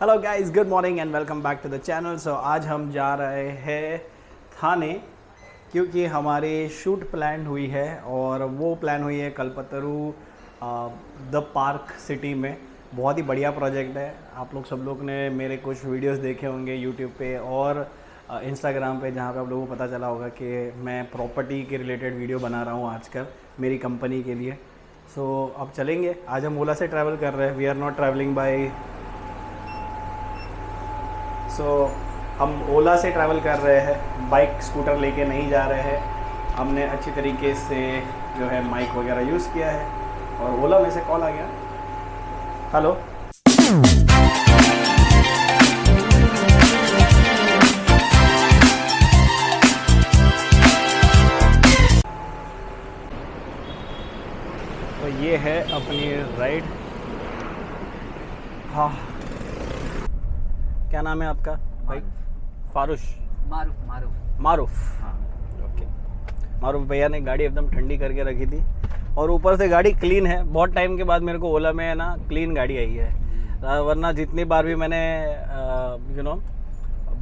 Hello guys, good morning and welcome back to the channel. So आज हम जा रहे हैं थाने क्योंकि हमारी शूट प्लान हुई है और वो प्लान हुई है कल्पतरू द पार्क सिटी में। बहुत ही बढ़िया प्रोजेक्ट है। आप लोग सब लोग ने मेरे कुछ वीडियोस देखे होंगे यूट्यूब पे और इंस्टाग्राम पे, जहाँ पे आप लोगों को पता चला होगा कि मैं प्रॉपर्टी के रिलेटेड वीडियो बना रहा हूँ आजकल मेरी कंपनी के लिए। सो अब चलेंगे। आज हम ओला से ट्रैवल कर रहे हैं। We are not travelling by हम ओला से ट्रैवल कर रहे हैं, बाइक स्कूटर लेके नहीं जा रहे हैं। हमने अच्छी तरीके से जो है माइक वगैरह यूज़ किया है और ओला में से कॉल आ गया। हेलो, तो ये है अपनी राइड। हाँ, क्या नाम है आपका भाई? फारुश? मारूफ। हाँ, ओके। मारूफ भैया ने गाड़ी एकदम ठंडी करके रखी थी और ऊपर से गाड़ी क्लीन है। बहुत टाइम के बाद मेरे को ओला में ना क्लीन गाड़ी आई है, वरना जितनी बार भी मैंने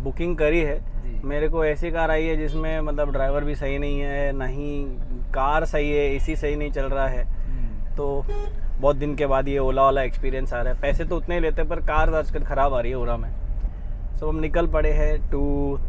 बुकिंग करी है, मेरे को ऐसी कार आई है जिसमें मतलब ड्राइवर भी सही नहीं है, ना ही कार सही है, एसी सही नहीं चल रहा है। तो बहुत दिन के बाद ये ओला वाला एक्सपीरियंस आ रहा है। पैसे तो उतने ही लेते पर कार आजकल ख़राब आ रही है ओला में। सो हम निकल पड़े हैं to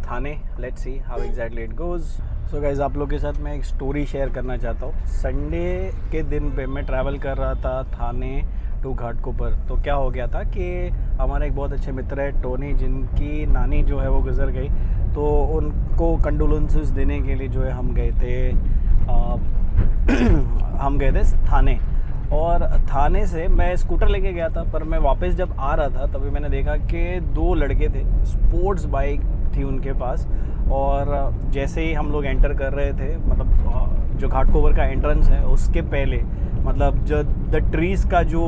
Thane. Let's see how exactly it goes. So guys, आप लोग के साथ मैं एक स्टोरी शेयर करना चाहता हूँ। संडे के दिन पे मैं ट्रैवल कर रहा था थाने टू घाटकोपर। तो क्या हो गया था कि हमारे एक बहुत अच्छे मित्र है टोनी, जिनकी नानी जो है वो गुजर गई। तो उनको कंडोलेंसेस देने के लिए जो है हम गए थे हम गए थे थाने। और थाने से मैं स्कूटर लेके गया था, पर मैं वापस जब आ रहा था तभी मैंने देखा कि दो लड़के थे, स्पोर्ट्स बाइक थी उनके पास। और जैसे ही हम लोग एंटर कर रहे थे, मतलब जो घाटकोपर का एंट्रेंस है उसके पहले, मतलब जो द ट्रीज़ का जो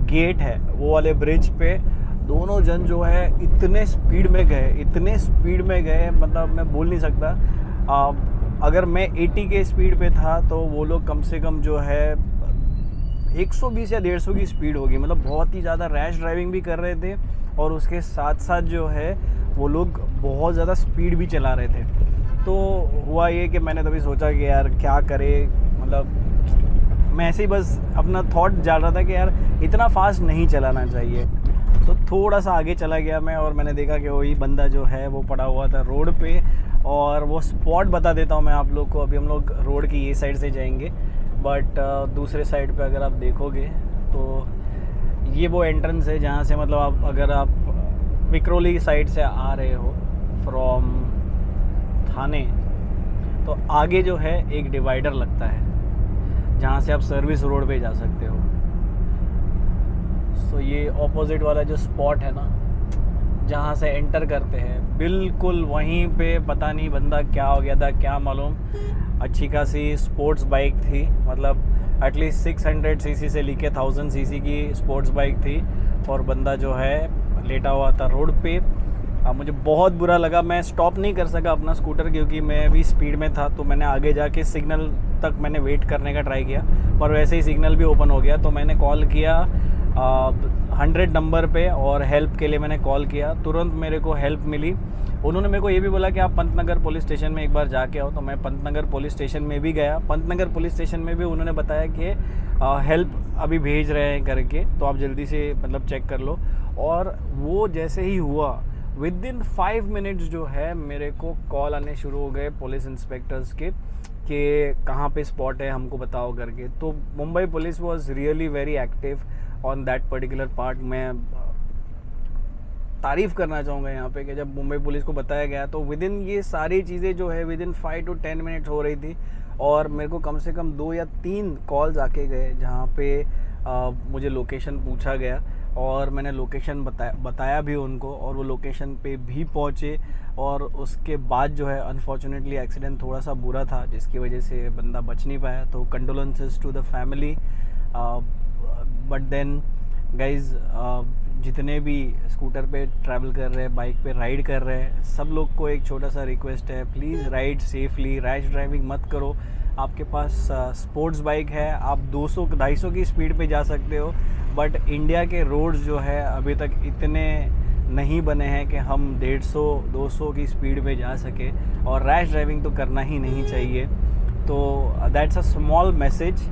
गेट है वो वाले ब्रिज पे, दोनों जन जो है इतने स्पीड में गए, मतलब मैं बोल नहीं सकता। अगर मैं 80 के स्पीड पे था तो वो लोग कम से कम जो है 120 या 150 की स्पीड होगी। मतलब बहुत ही ज़्यादा रैश ड्राइविंग भी कर रहे थे और उसके साथ साथ जो है वो लोग बहुत ज़्यादा स्पीड भी चला रहे थे। तो हुआ ये कि मैंने तभी सोचा कि यार क्या करे, मतलब मैं ऐसे ही बस अपना थॉट जान रहा था कि यार इतना फास्ट नहीं चलाना चाहिए। तो थोड़ा सा आगे चला गया मैं और मैंने देखा कि वही बंदा जो है वो पड़ा हुआ था रोड पे। और वो स्पॉट बता देता हूँ मैं आप लोग को। अभी हम लोग रोड की ये साइड से जाएंगे, बट दूसरे साइड पे अगर आप देखोगे तो ये वो एंट्रेंस है जहाँ से, मतलब अगर आप विक्रोली साइड से आ रहे हो फ्रॉम थाने, तो आगे जो है एक डिवाइडर लगता है जहाँ से आप सर्विस रोड पे जा सकते हो। सो ये ऑपोजिट वाला जो स्पॉट है ना, जहाँ से एंटर करते हैं, बिल्कुल वहीं पे पता नहीं बंदा क्या हो गया था, क्या मालूम। अच्छी खासी स्पोर्ट्स बाइक थी, मतलब एटलीस्ट 600 सीसी से लेके 1000 सीसी की स्पोर्ट्स बाइक थी और बंदा जो है लेटा हुआ था रोड पे। मुझे बहुत बुरा लगा। मैं स्टॉप नहीं कर सका अपना स्कूटर क्योंकि मैं भी स्पीड में था। तो मैंने आगे जाके सिग्नल तक मैंने वेट करने का ट्राई किया, पर वैसे ही सिग्नल भी ओपन हो गया। तो मैंने कॉल किया 100 नंबर पे और हेल्प के लिए मैंने कॉल किया। तुरंत मेरे को हेल्प मिली। उन्होंने मेरे को ये भी बोला कि आप पंतनगर पुलिस स्टेशन में एक बार जाके आओ। तो मैं पंतनगर पुलिस स्टेशन में भी गया। पंतनगर पुलिस स्टेशन में भी उन्होंने बताया कि हेल्प अभी भेज रहे हैं करके, तो आप जल्दी से मतलब चेक कर लो। और वो जैसे ही हुआ, विद इन 5 मिनट्स जो है मेरे को कॉल आने शुरू हो गए पुलिस इंस्पेक्टर्स के कि कहाँ पे स्पॉट है, हमको बताओ करके। तो Mumbai police was really very active on that particular part. मैं तारीफ़ करना चाहूँगा यहाँ पे कि जब मुंबई पुलिस को बताया गया तो विद इन ये सारी चीज़ें जो है विद इन 5 to 10 मिनट्स हो रही थी। और मेरे को कम से कम 2 या 3 कॉल्स आके गए जहाँ पे मुझे लोकेशन पूछा गया और मैंने लोकेशन बताया भी उनको, और वो लोकेशन पे भी पहुँचे। और उसके बाद जो है अनफॉर्चुनेटली एक्सीडेंट थोड़ा सा बुरा था जिसकी वजह से बंदा बच नहीं पाया। तो condolences to the family. But then guys, जितने भी स्कूटर पे ट्रैवल कर रहे हैं, बाइक पे राइड कर रहे हैं, सब लोग को एक छोटा सा रिक्वेस्ट है, please ride safely, rash driving मत करो। आपके पास स्पोर्ट्स बाइक है, आप 200-250 की स्पीड पे जा सकते हो, बट इंडिया के रोड्स जो है अभी तक इतने नहीं बने हैं कि हम 150-200 की स्पीड पे जा सके, और रैश ड्राइविंग तो करना ही नहीं चाहिए। तो दैट्स अ स्मॉल मैसेज।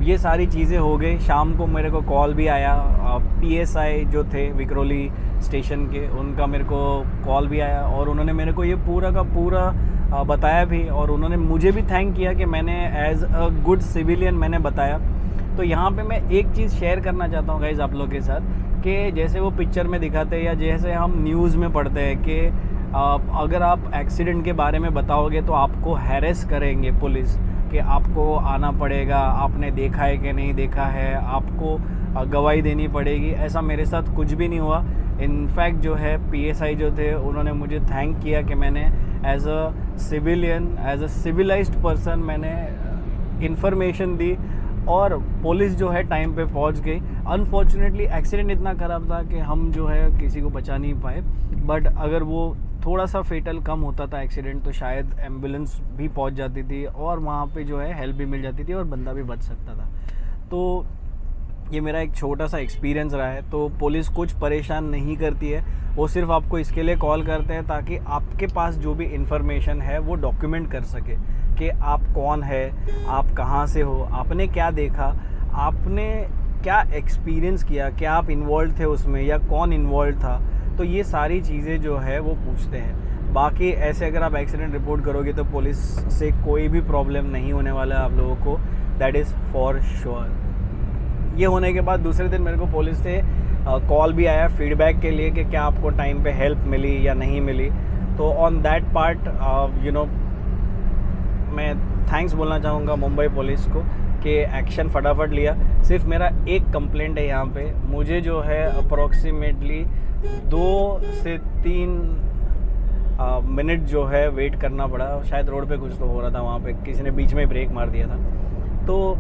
ये सारी चीज़ें हो गई। शाम को मेरे को कॉल भी आया, PSI जो थे विक्रोली स्टेशन के, उनका मेरे को कॉल भी आया, और उन्होंने मेरे को ये पूरा का पूरा बताया भी, और उन्होंने मुझे भी थैंक किया कि मैंने एज अ गुड सिविलियन मैंने बताया। तो यहाँ पे मैं एक चीज़ शेयर करना चाहता हूँ गाइज़ आप लोग के साथ, कि जैसे वो पिक्चर में दिखाते हैं या जैसे हम न्यूज़ में पढ़ते हैं कि अगर आप एक्सीडेंट के बारे में बताओगे तो आपको हैरेस करेंगे पुलिस, कि आपको आना पड़ेगा, आपने देखा है कि नहीं देखा है, आपको गवाही देनी पड़ेगी। ऐसा मेरे साथ कुछ भी नहीं हुआ। इनफैक्ट जो है PSI जो थे उन्होंने मुझे थैंक किया कि मैंने as a civilian, as a civilised person मैंने इन्फॉर्मेशन दी, और पुलिस जो है टाइम पे पहुंच गई। अनफॉर्चुनेटली एक्सीडेंट इतना ख़राब था कि हम जो है किसी को बचा नहीं पाए, बट अगर वो थोड़ा सा फेटल कम होता था एक्सीडेंट तो शायद एम्बुलेंस भी पहुंच जाती थी, और वहाँ पे जो है हेल्प भी मिल जाती थी, और बंदा भी बच सकता था। तो ये मेरा एक छोटा सा एक्सपीरियंस रहा है। तो पुलिस कुछ परेशान नहीं करती है, वो सिर्फ आपको इसके लिए कॉल करते हैं ताकि आपके पास जो भी इंफॉर्मेशन है वो डॉक्यूमेंट कर सके, कि आप कौन है, आप कहाँ से हो, आपने क्या देखा, आपने क्या एक्सपीरियंस किया, क्या आप इन्वॉल्व थे उसमें या कौन इन्वॉल्व था। तो ये सारी चीज़ें जो है वो पूछते हैं। बाकी ऐसे अगर आप एक्सीडेंट रिपोर्ट करोगे तो पुलिस से कोई भी प्रॉब्लम नहीं होने वाला है आप लोगों को, दैट इज़ फॉर श्योर। ये होने के बाद दूसरे दिन मेरे को पुलिस से कॉल भी आया फीडबैक के लिए कि क्या आपको टाइम पे हेल्प मिली या नहीं मिली। तो ऑन दैट पार्ट मैं थैंक्स बोलना चाहूँगा मुंबई पुलिस को कि एक्शन फटाफट लिया। सिर्फ मेरा एक कंप्लेंट है यहाँ पे, मुझे जो है अप्रॉक्सीमेटली 2 से 3 मिनट जो है वेट करना पड़ा। शायद रोड पे कुछ तो हो रहा था, वहाँ पे किसी ने बीच में ब्रेक मार दिया था। तो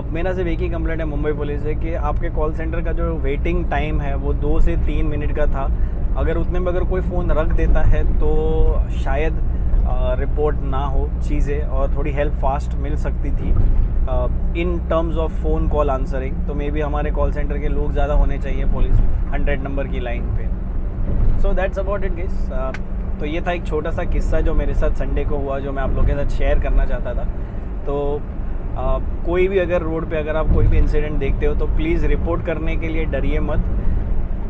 मेरा सिर्फ एक ही कंप्लेंट है मुंबई पुलिस से कि आपके कॉल सेंटर का जो वेटिंग टाइम है वो 2 से 3 मिनट का था। अगर उतने में अगर कोई फ़ोन रख देता है तो शायद रिपोर्ट ना हो चीज़ें, और थोड़ी हेल्प फास्ट मिल सकती थी in terms of phone call answering. तो मे बी हमारे कॉल सेंटर के लोग ज़्यादा होने चाहिए पुलिस 100 नंबर की लाइन पे। So that's about it guys. तो ये था एक छोटा सा किस्सा जो मेरे साथ संडे को हुआ, जो मैं आप लोगों के साथ शेयर करना चाहता था। तो कोई भी अगर रोड पे अगर आप कोई भी इंसिडेंट देखते हो तो प्लीज़ रिपोर्ट करने के लिए डरिए मत,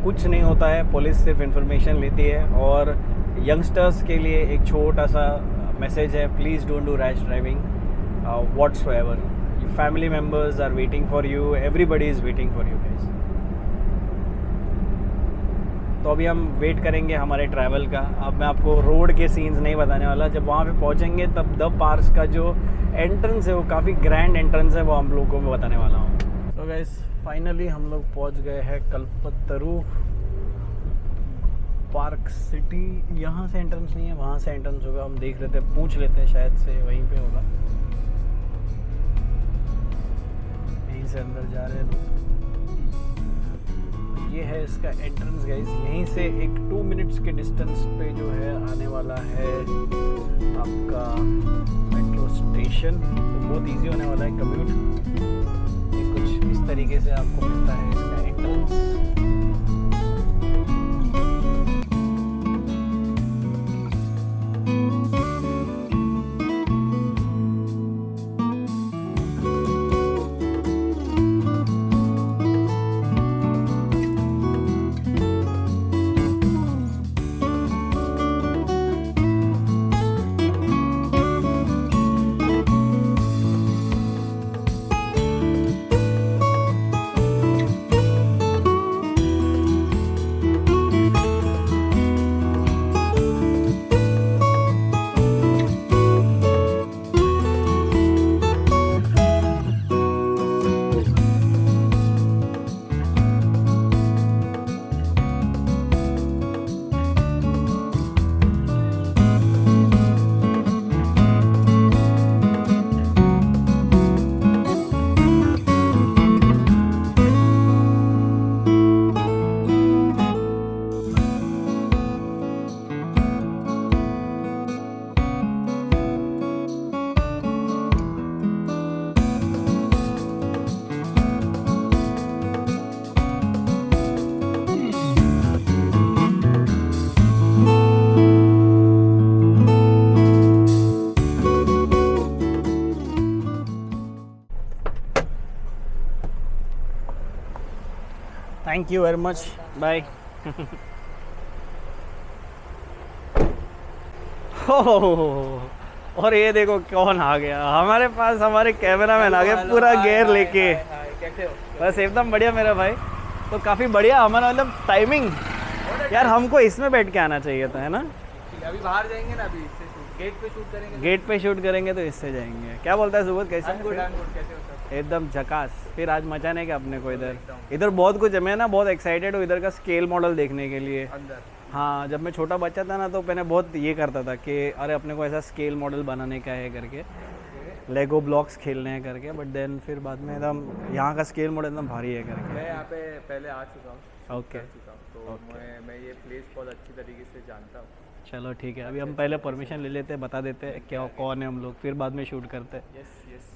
कुछ नहीं होता है, पुलिस सिर्फ इन्फॉर्मेशन लेती है। और यंगस्टर्स के लिए एक छोटा सा मैसेज है, please don't do rash driving whatsoever. Family members are waiting for you, everybody is waiting for you guys. तो अभी हम वेट करेंगे हमारे ट्रैवल का। अब मैं आपको रोड के सीन्स नहीं बताने वाला, जब वहाँ पे पहुँचेंगे तब द पार्क्स का जो एंट्रेंस है वो काफ़ी ग्रैंड एंट्रेंस है, वो हम लोगों को मैं बताने वाला हूँ। तो गाइस फाइनली हम लोग पहुँच गए हैं कल्पतरू पार्क सिटी। यहाँ से एंट्रेंस नहीं है, वहाँ से एंट्रेंस होगा। हम देख लेते हैं, पूछ लेते हैं, शायद से वहीं पे होगा। यहीं से अंदर जा रहे हैं लोग। ये है इसका एंट्रेंस गाइस। यहीं से एक 2 मिनट्स के डिस्टेंस पे जो है आने वाला है आपका मेट्रो स्टेशन। तो बहुत इजी होने वाला है कम्यूट। ये कुछ इस तरीके से आपको मिलता है इसका entrance. Thank you very much, bye. और ये देखो कौन आ गया हमारे पास, हमारे कैमरामैन आ गया पूरा गेयर लेके। कैसे हो? बस एकदम बढ़िया मेरा भाई। तो काफ़ी बढ़िया हमारा मतलब टाइमिंग। यार हमको इसमें बैठ के आना चाहिए था, है ना? अभी बाहर जाएंगे ना, अभी इससे गेट पे शूट करेंगे। गेट पे शूट करेंगे तो इससे जाएंगे। क्या बोलता है सुबोध, कैसे? I'm good, कैसे हो सर? एकदम झकास। फिर आज मचाने का अपने को इधर बहुत कुछ है। मैं ना बहुत एक्साइटेड हूँ इधर का स्केल मॉडल देखने के लिए। अंदर हाँ, जब मैं छोटा बच्चा था ना तो मैंने बहुत ये करता था कि अरे अपने को ऐसा स्केल मॉडल बनाने का है करके, लेगो ब्लॉक्स खेलने हैं करके। बट देन फिर बाद में एकदम यहाँ का स्केल मॉडल एकदम भारी है करके। मैं यहाँ पे पहले आ चुका हूँ, ओके तो मैं ये प्लेस बहुत अच्छी तरीके से जानता हूँ। चलो ठीक है, अभी हम पहले परमिशन ले लेते हैं, बता देते हैं क्या कौन है हम लोग, फिर बाद में शूट करते हैं। Yes yes.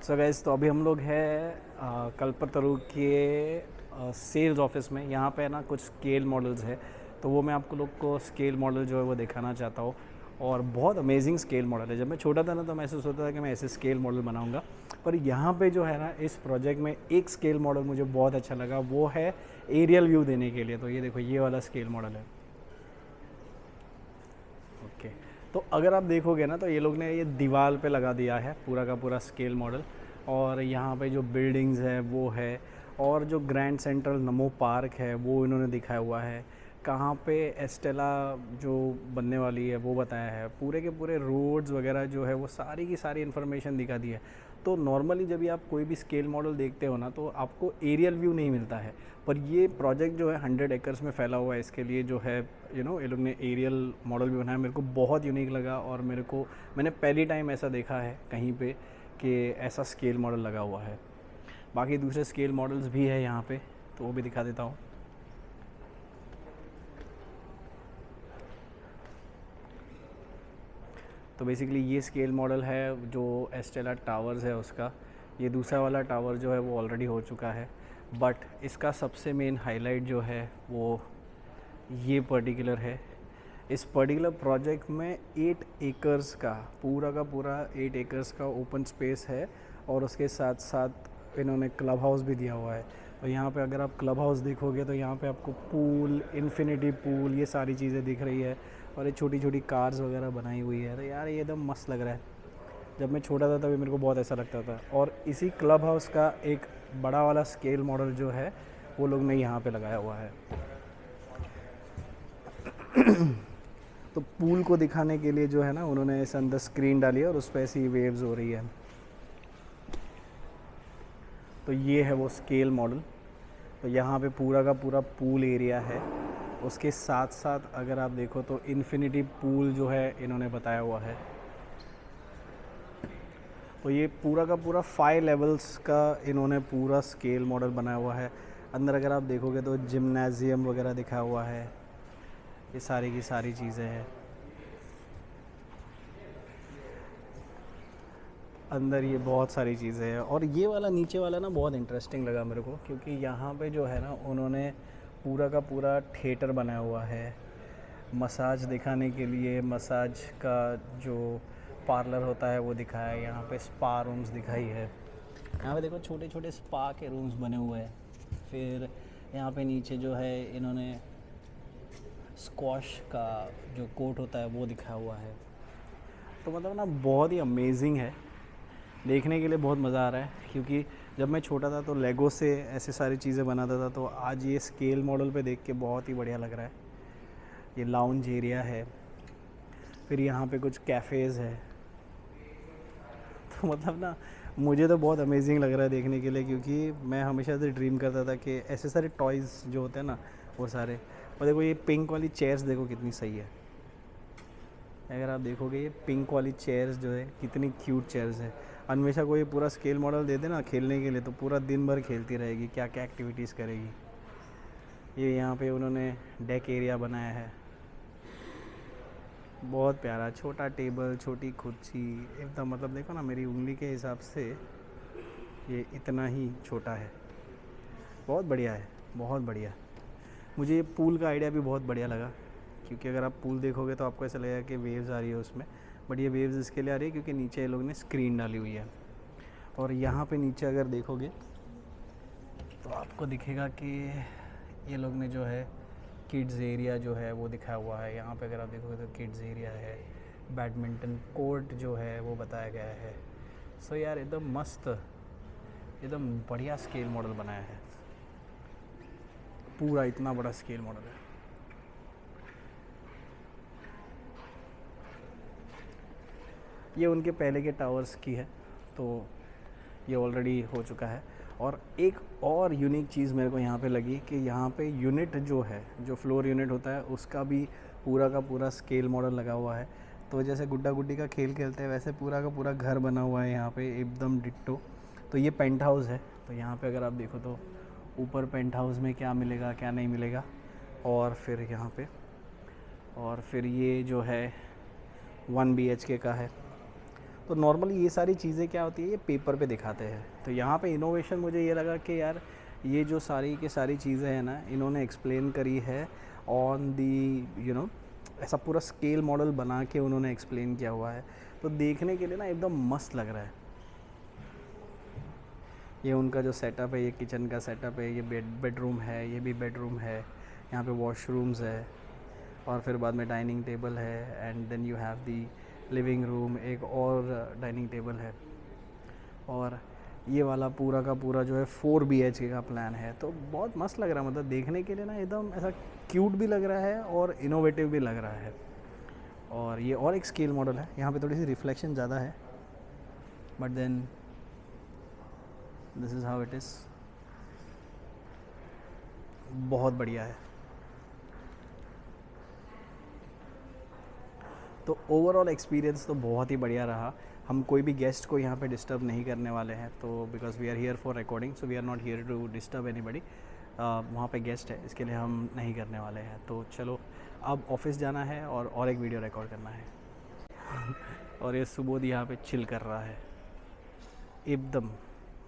सो गाइस, तो अभी हम लोग हैं कल्पतरू के सेल्स ऑफिस में। यहाँ पे ना कुछ स्केल मॉडल्स है, तो वो मैं आपको लोग को स्केल मॉडल जो है वो दिखाना चाहता हूँ। और बहुत अमेजिंग स्केल मॉडल है। जब मैं छोटा था ना तो मैं ऐसे सोचता था कि मैं ऐसे स्केल मॉडल बनाऊंगा, पर यहाँ पे जो है ना इस प्रोजेक्ट में एक स्केल मॉडल मुझे बहुत अच्छा लगा, वो है एरियल व्यू देने के लिए। तो ये देखो, ये वाला स्केल मॉडल है। ओके, तो अगर आप देखोगे ना तो ये लोग ने ये दीवार पे लगा दिया है पूरा का पूरा स्केल मॉडल। और यहाँ पे जो बिल्डिंग्स है वो है, और जो ग्रैंड सेंट्रल नमो पार्क है वो इन्होंने दिखाया हुआ है। कहाँ पे एस्टेला जो बनने वाली है वो बताया है। पूरे के पूरे रोड्स वगैरह जो है वो सारी की सारी इन्फॉर्मेशन दिखा दी है। तो नॉर्मली जब भी आप कोई भी स्केल मॉडल देखते हो ना तो आपको एरियल व्यू नहीं मिलता है, पर ये प्रोजेक्ट जो है 100 एकर्स में फैला हुआ है। इसके लिए जो है ये लोग ने एरियल मॉडल भी बनाया। मेरे को बहुत यूनिक लगा, और मैंने पहली टाइम ऐसा देखा है कहीं पे कि ऐसा स्केल मॉडल लगा हुआ है। बाकी दूसरे स्केल मॉडल्स भी है यहाँ पे, तो वो भी दिखा देता हूँ। तो बेसिकली ये स्केल मॉडल है जो एस्टेला टावर्स है उसका। ये दूसरा वाला टावर जो है वो ऑलरेडी हो चुका है, बट इसका सबसे मेन हाईलाइट जो है वो ये पर्टिकुलर है। इस पर्टिकुलर प्रोजेक्ट में 8 एकर्स का पूरा 8 एकर्स का ओपन स्पेस है, और उसके साथ साथ इन्होंने क्लब हाउस भी दिया हुआ है। और यहाँ पे अगर आप क्लब हाउस देखोगे तो यहाँ पे आपको पूल, इन्फिनिटी पूल, ये सारी चीज़ें दिख रही है। और ये छोटी छोटी कार्स वगैरह बनाई हुई है। तो यार ये एकदम मस्त लग रहा है। जब मैं छोटा था तभी मेरे को बहुत ऐसा लगता था। और इसी क्लब हाउस का एक बड़ा वाला स्केल मॉडल जो है वो लोग ने यहाँ पे लगाया हुआ है। तो पूल को दिखाने के लिए जो है ना उन्होंने इस अंदर स्क्रीन डाली है, और उस पर ऐसी वेव्स हो रही है। तो ये है वो स्केल मॉडल। तो यहाँ पे पूरा का पूरा पूल एरिया है। उसके साथ साथ अगर आप देखो तो इन्फिनिटी पूल जो है इन्होंने बताया हुआ है। तो ये पूरा का पूरा 5 लेवल्स का इन्होंने पूरा स्केल मॉडल बनाया हुआ है। अंदर अगर आप देखोगे तो जिम्नाजियम वगैरह दिखा हुआ है। ये सारी की सारी चीज़ें हैं अंदर, ये बहुत सारी चीज़ें हैं। और ये वाला नीचे वाला ना बहुत इंटरेस्टिंग लगा मेरे को, क्योंकि यहाँ पे जो है ना उन्होंने पूरा का पूरा थिएटर बनाया हुआ है मसाज दिखाने के लिए। मसाज का जो पार्लर होता है वो दिखाया है। यहाँ पे स्पा रूम्स दिखाई है। यहाँ पे देखो छोटे छोटे स्पा के रूम्स बने हुए हैं। फिर यहाँ पे नीचे जो है इन्होंने स्क्वॉश का जो कोर्ट होता है वो दिखाया हुआ है। तो मतलब ना बहुत ही अमेजिंग है, देखने के लिए बहुत मज़ा आ रहा है। क्योंकि जब मैं छोटा था तो लेगो से ऐसे सारी चीज़ें बनाता था, तो आज ये स्केल मॉडल पे देख के बहुत ही बढ़िया लग रहा है। ये लाउंज एरिया है, फिर यहाँ पे कुछ कैफ़ेज़ है। तो मतलब ना मुझे तो बहुत अमेजिंग लग रहा है देखने के लिए, क्योंकि मैं हमेशा से ड्रीम करता था कि ऐसे सारे टॉयज़ जो होते हैं ना वो सारे। और देखो ये पिंक वाली चेयर्स देखो कितनी सही है। अगर आप देखोगे ये पिंक वाली चेयर्स जो है कितनी क्यूट चेयर्स है। अन्वेषा को ये पूरा स्केल मॉडल दे देना खेलने के लिए तो पूरा दिन भर खेलती रहेगी, क्या क्या एक्टिविटीज़ करेगी। ये यहाँ पे उन्होंने डेक एरिया बनाया है, बहुत प्यारा। छोटा टेबल, छोटी कुर्सी, एकदम मतलब देखो ना मेरी उंगली के हिसाब से ये इतना ही छोटा है। बहुत बढ़िया है, बहुत बढ़िया। मुझे ये पूल का आइडिया भी बहुत बढ़िया लगा, क्योंकि अगर आप पूल देखोगे तो आपको ऐसा लगेगा कि वेव्स आ रही है उसमें, बट ये वेव्स इसके लिए आ रही है क्योंकि नीचे ये लोग ने स्क्रीन डाली हुई है। और यहाँ पे नीचे अगर देखोगे तो आपको दिखेगा कि ये लोग ने जो है किड्स एरिया जो है वो दिखाया हुआ है। यहाँ पे अगर आप देखोगे तो किड्स एरिया है, बैडमिंटन कोर्ट जो है वो बताया गया है। सो यार एकदम मस्त, एकदम बढ़िया स्केल मॉडल बनाया है, पूरा इतना बड़ा स्केल मॉडल है। ये उनके पहले के टावर्स की है, तो ये ऑलरेडी हो चुका है। और एक और यूनिक चीज़ मेरे को यहाँ पे लगी कि यहाँ पे यूनिट जो है, जो फ्लोर यूनिट होता है, उसका भी पूरा का पूरा स्केल मॉडल लगा हुआ है। तो जैसे गुड्डा गुड्डी का खेल खेलते हैं वैसे पूरा का पूरा घर बना हुआ है यहाँ पे एकदम डिट्टो। तो ये पेंट हाउस है। तो यहाँ पे अगर आप देखो तो ऊपर पेंट हाउस में क्या मिलेगा क्या नहीं मिलेगा, और फिर यहाँ पे, और फिर ये जो है 1 BHK का है। तो नॉर्मली ये सारी चीज़ें क्या होती है, ये पेपर पे दिखाते हैं। तो यहाँ पे इनोवेशन मुझे ये लगा कि यार ये जो सारी की सारी चीज़ें हैं ना, इन्होंने एक्सप्लेन करी है ऑन दी ऐसा पूरा स्केल मॉडल बना के उन्होंने एक्सप्लेन किया हुआ है। तो देखने के लिए ना एकदम मस्त लग रहा है। ये उनका जो सेटअप है, ये किचन का सेटअप है, ये बेडरूम है, ये भी बेडरूम है, यहाँ पे वॉशरूम्स है, और फिर बाद में डाइनिंग टेबल है, and then you have the living room, एक और डाइनिंग टेबल है। और ये वाला पूरा का पूरा जो है 4 BHK का प्लान है। तो बहुत मस्त लग रहा है, मतलब देखने के लिए ना एकदम ऐसा क्यूट भी लग रहा है और इनोवेटिव भी लग रहा है। और ये और एक स्केल मॉडल है, यहाँ पे थोड़ी सी रिफ्लेक्शन ज़्यादा है, but then this is how it is. बहुत बढ़िया है। तो ओवरऑल एक्सपीरियंस तो बहुत ही बढ़िया रहा। हम कोई भी गेस्ट को यहाँ पे डिस्टर्ब नहीं करने वाले हैं, तो because we are here for recording, so we are not here to disturb anybody. वहाँ पे गेस्ट है, इसके लिए हम नहीं करने वाले हैं। तो चलो अब ऑफिस जाना है और एक वीडियो रिकॉर्ड करना है। और ये सुबोध यहाँ पे चिल कर रहा है, एकदम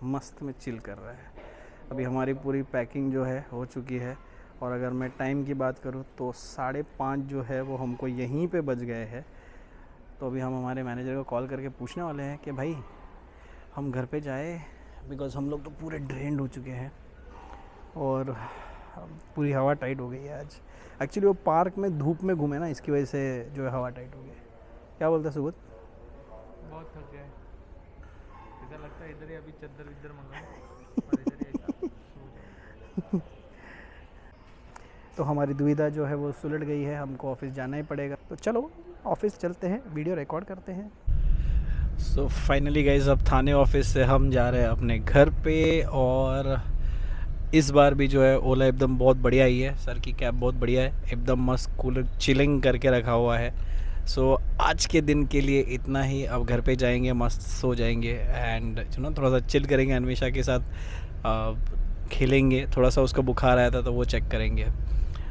मस्त में चिल कर रहा है। अभी हमारी पूरी पैकिंग जो है हो चुकी है, और अगर मैं टाइम की बात करूँ तो 5:30 जो है वो हमको यहीं पे बज गए हैं। तो अभी हम हमारे मैनेजर को कॉल करके पूछने वाले हैं कि भाई हम घर पे जाए, बिकॉज़ हम लोग तो पूरे ड्रेन्ड हो चुके हैं और पूरी हवा टाइट हो गई है आज। एक्चुअली वो पार्क में धूप में घूमे ना, इसकी वजह से जो है हवा टाइट हो गई। क्या बोलते हैं सुबोध? बहुत थक गए, ऐसा लगता है इधर ही अभी चद्दर इधर मंगाओ और इधर ही ऐसा सो जाओ। तो हमारी दुविधा जो है वो सुलझ गई है, हमको ऑफिस जाना ही पड़ेगा। तो चलो ऑफिस चलते हैं, वीडियो रिकॉर्ड करते हैं। सो फाइनली गाइज अब थाने ऑफिस से हम जा रहे हैं अपने घर पे, और इस बार भी जो है ओला एकदम बहुत बढ़िया ही है। सर की कैब बहुत बढ़िया है, एकदम मस्त कूलर चिलिंग करके रखा हुआ है। सो आज के दिन के लिए इतना ही। अब घर पे जाएंगे, मस्त सो जाएंगे, एंड थोड़ा सा चिल करेंगे, अन्वेषा के साथ खेलेंगे। थोड़ा सा उसका बुखार आया था तो वो चेक करेंगे।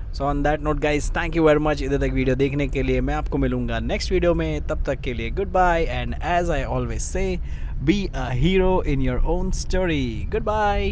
So on that note guys, thank you very much इधर तक वीडियो देखने के लिए। मैं आपको मिलूंगा नेक्स्ट वीडियो में, तब तक के लिए good bye, and as I always say, be a hero in your own story. Good bye.